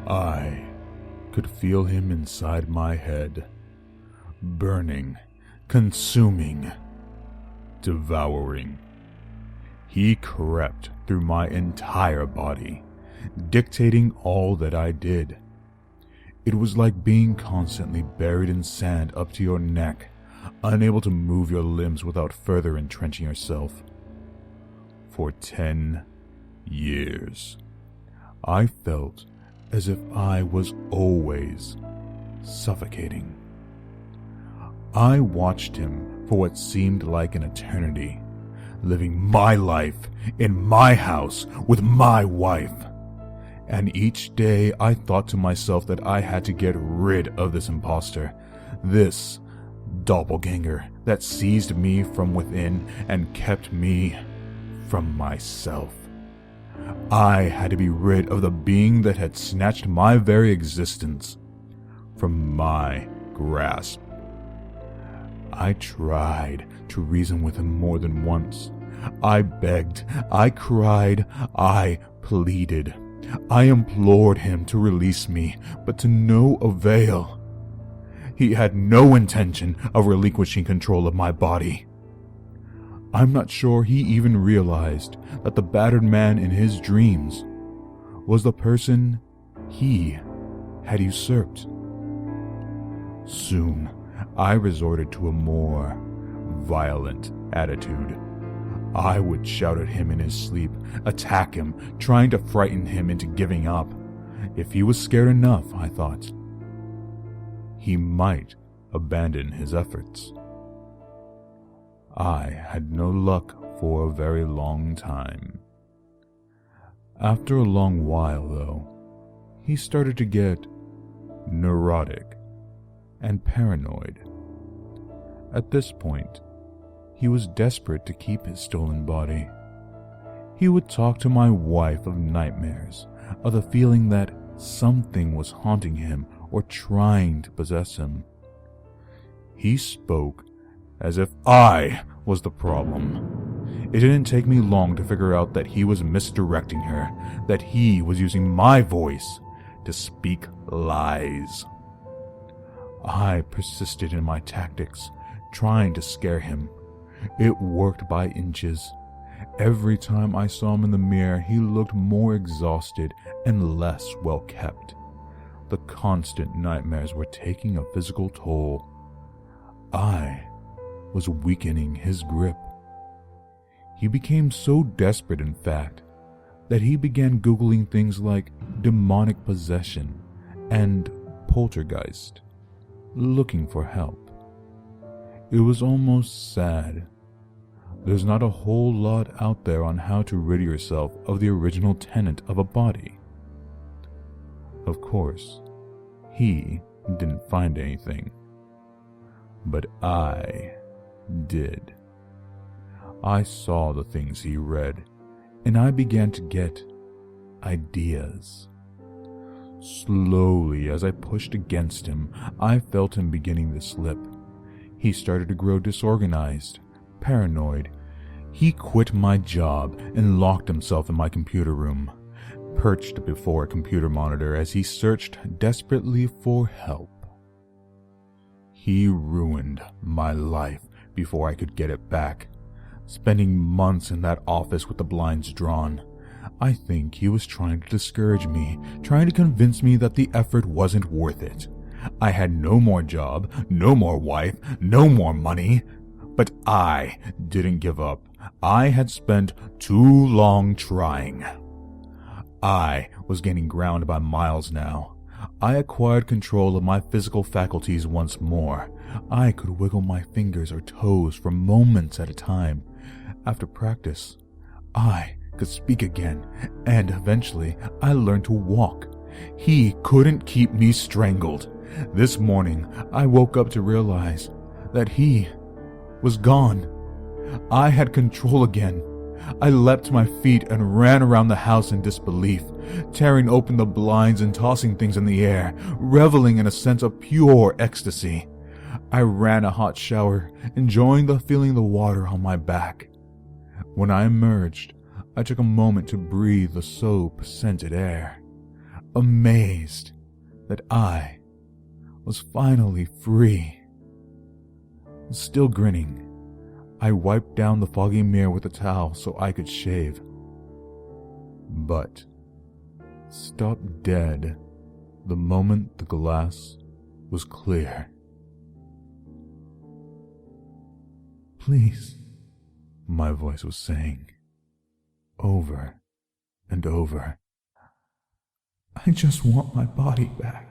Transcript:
I could feel him inside my head, burning, consuming, devouring. He crept through my entire body, dictating all that I did. It was like being constantly buried in sand up to your neck, unable to move your limbs without further entrenching yourself. For 10 years, I felt as if I was always suffocating. I watched him for what seemed like an eternity, living my life in my house with my wife. And each day I thought to myself that I had to get rid of this imposter, this doppelganger that seized me from within and kept me from myself. I had to be rid of the being that had snatched my very existence from my grasp. I tried to reason with him more than once. I begged, I cried, I pleaded. I implored him to release me, but to no avail. He had no intention of relinquishing control of my body. I'm not sure he even realized that the battered man in his dreams was the person he had usurped. Soon, I resorted to a more violent attitude. I would shout at him in his sleep, attack him, trying to frighten him into giving up. If he was scared enough, I thought, he might abandon his efforts. I had no luck for a very long time. After a long while, though, he started to get neurotic and paranoid. At this point, he was desperate to keep his stolen body. He would talk to my wife of nightmares, of the feeling that something was haunting him or trying to possess him. He spoke as if I was the problem. It didn't take me long to figure out that he was misdirecting her, that he was using my voice to speak lies. I persisted in my tactics, trying to scare him. It worked by inches. Every time I saw him in the mirror, he looked more exhausted and less well kept. The constant nightmares were taking a physical toll. I was weakening his grip. He became so desperate, in fact, that he began Googling things like demonic possession and poltergeist, looking for help. It was almost sad. There's not a whole lot out there on how to rid yourself of the original tenant of a body. Of course, he didn't find anything. But I did. I saw the things he read, and I began to get ideas. Slowly, as I pushed against him, I felt him beginning to slip. He started to grow disorganized, paranoid. He quit my job and locked himself in my computer room, perched before a computer monitor as he searched desperately for help. He ruined my life before I could get it back, spending months in that office with the blinds drawn. I think he was trying to discourage me, trying to convince me that the effort wasn't worth it. I had no more job, no more wife, no more money. But I didn't give up. I had spent too long trying. I was gaining ground by miles now. I acquired control of my physical faculties once more. I could wiggle my fingers or toes for moments at a time. After practice, I could speak again, and eventually I learned to walk. He couldn't keep me strangled. This morning, I woke up to realize that he was gone. I had control again. I leapt to my feet and ran around the house in disbelief, tearing open the blinds and tossing things in the air, reveling in a sense of pure ecstasy. I ran a hot shower, enjoying the feeling of the water on my back. When I emerged, I took a moment to breathe the soap-scented air. amazed that I was finally free. Still grinning, I wiped down the foggy mirror with a towel so I could shave, but stopped dead the moment the glass was clear. "Please," my voice was saying, over and over, "I just want my body back."